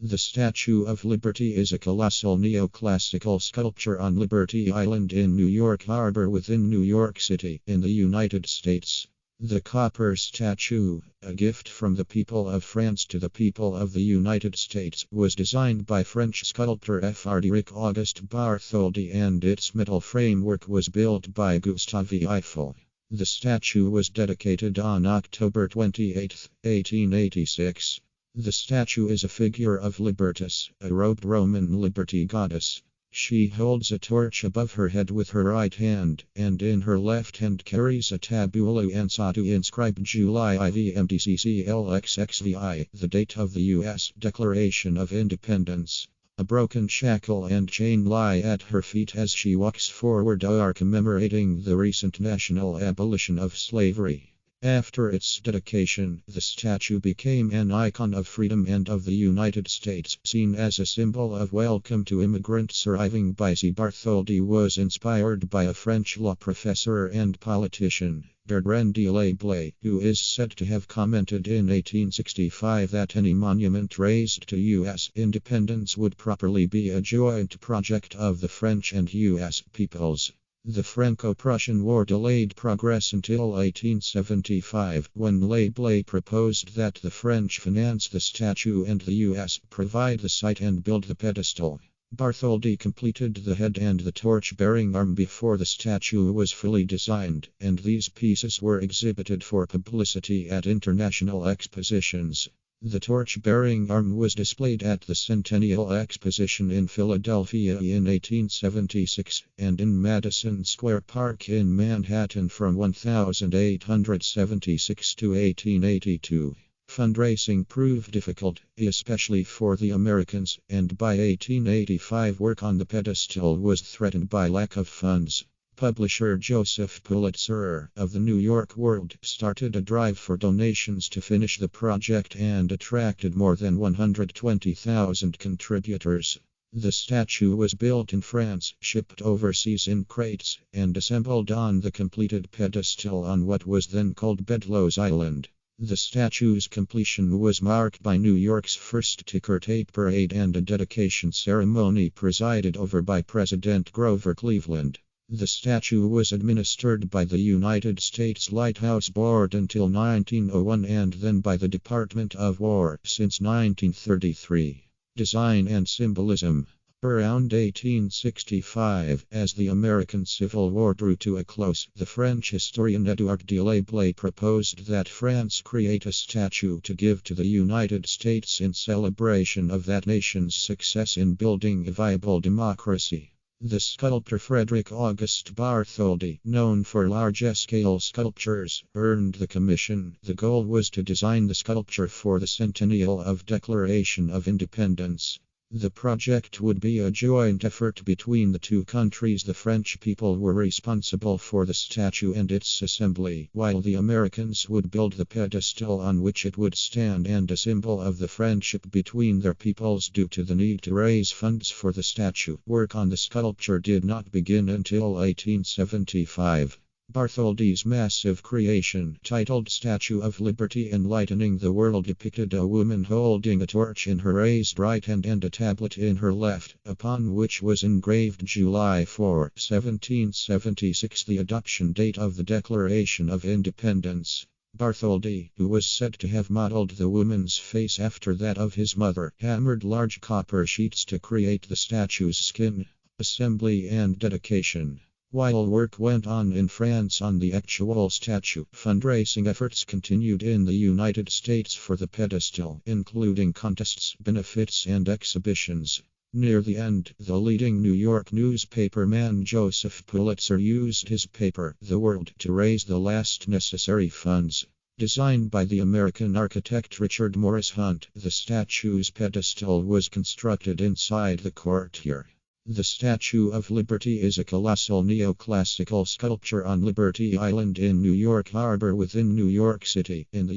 The Statue of Liberty is a colossal neoclassical sculpture on Liberty Island in New York Harbor within New York City, in the United States. The copper statue, a gift from the people of France to the people of the United States, was designed by French sculptor Frédéric Auguste Bartholdi, and its metal framework was built by Gustave Eiffel. The statue was dedicated on October 28, 1886. The statue is a figure of Libertas, a robed Roman liberty goddess. She holds a torch above her head with her right hand, and in her left hand carries a tabula ansata inscribed July IVMDCCLXXVI, the date of the U.S. Declaration of Independence. A broken shackle and chain lie at her feet as she walks forward, commemorating the recent national abolition of slavery. After its dedication, the statue became an icon of freedom and of the United States, seen as a symbol of welcome to immigrants arriving by sea. Bartholdi was inspired by a French law professor and politician, Bertrand de Lablay, who is said to have commented in 1865 that any monument raised to U.S. independence would properly be a joint project of the French and U.S. peoples. The Franco-Prussian War delayed progress until 1875, when Lablay proposed that the French finance the statue and the U.S. provide the site and build the pedestal. Bartholdi completed the head and the torch-bearing arm before the statue was fully designed, and these pieces were exhibited for publicity at international expositions. The torch-bearing arm was displayed at the Centennial Exposition in Philadelphia in 1876 and in Madison Square Park in Manhattan from 1876 to 1882. Fundraising proved difficult, especially for the Americans, and by 1885 work on the pedestal was threatened by lack of funds. Publisher Joseph Pulitzer of the New York World started a drive for donations to finish the project and attracted more than 120,000 contributors. The statue was built in France, shipped overseas in crates, and assembled on the completed pedestal on what was then called Bedloe's Island. The statue's completion was marked by New York's first ticker tape parade and a dedication ceremony presided over by President Grover Cleveland. The statue was administered by the United States Lighthouse Board until 1901 and then by the Department of War since 1933. Design and symbolism. Around 1865, as the American Civil War drew to a close, the French historian Édouard de Lablay proposed that France create a statue to give to the United States in celebration of that nation's success in building a viable democracy. The sculptor Frédéric Auguste Bartholdi, known for large-scale sculptures, earned the commission. The goal was to design the sculpture for the centennial of Declaration of Independence. The project would be a joint effort between the two countries. The French people were responsible for the statue and its assembly, while the Americans would build the pedestal on which it would stand, and a symbol of the friendship between their peoples due to the need to raise funds for the statue. Work on the sculpture did not begin until 1875. Bartholdi's massive creation, titled Statue of Liberty Enlightening the World, depicted a woman holding a torch in her raised right hand and a tablet in her left, upon which was engraved July 4, 1776, the adoption date of the Declaration of Independence. Bartholdi, who was said to have modeled the woman's face after that of his mother, hammered large copper sheets to create the statue's skin. Assembly and dedication. While work went on in France on the actual statue, fundraising efforts continued in the United States for the pedestal, including contests, benefits, and exhibitions. Near the end, the leading New York newspaper man Joseph Pulitzer used his paper, The World, to raise the last necessary funds. Designed by the American architect Richard Morris Hunt, the statue's pedestal was constructed inside the courtyard. The Statue of Liberty is a colossal neoclassical sculpture on Liberty Island in New York Harbor within New York City, in the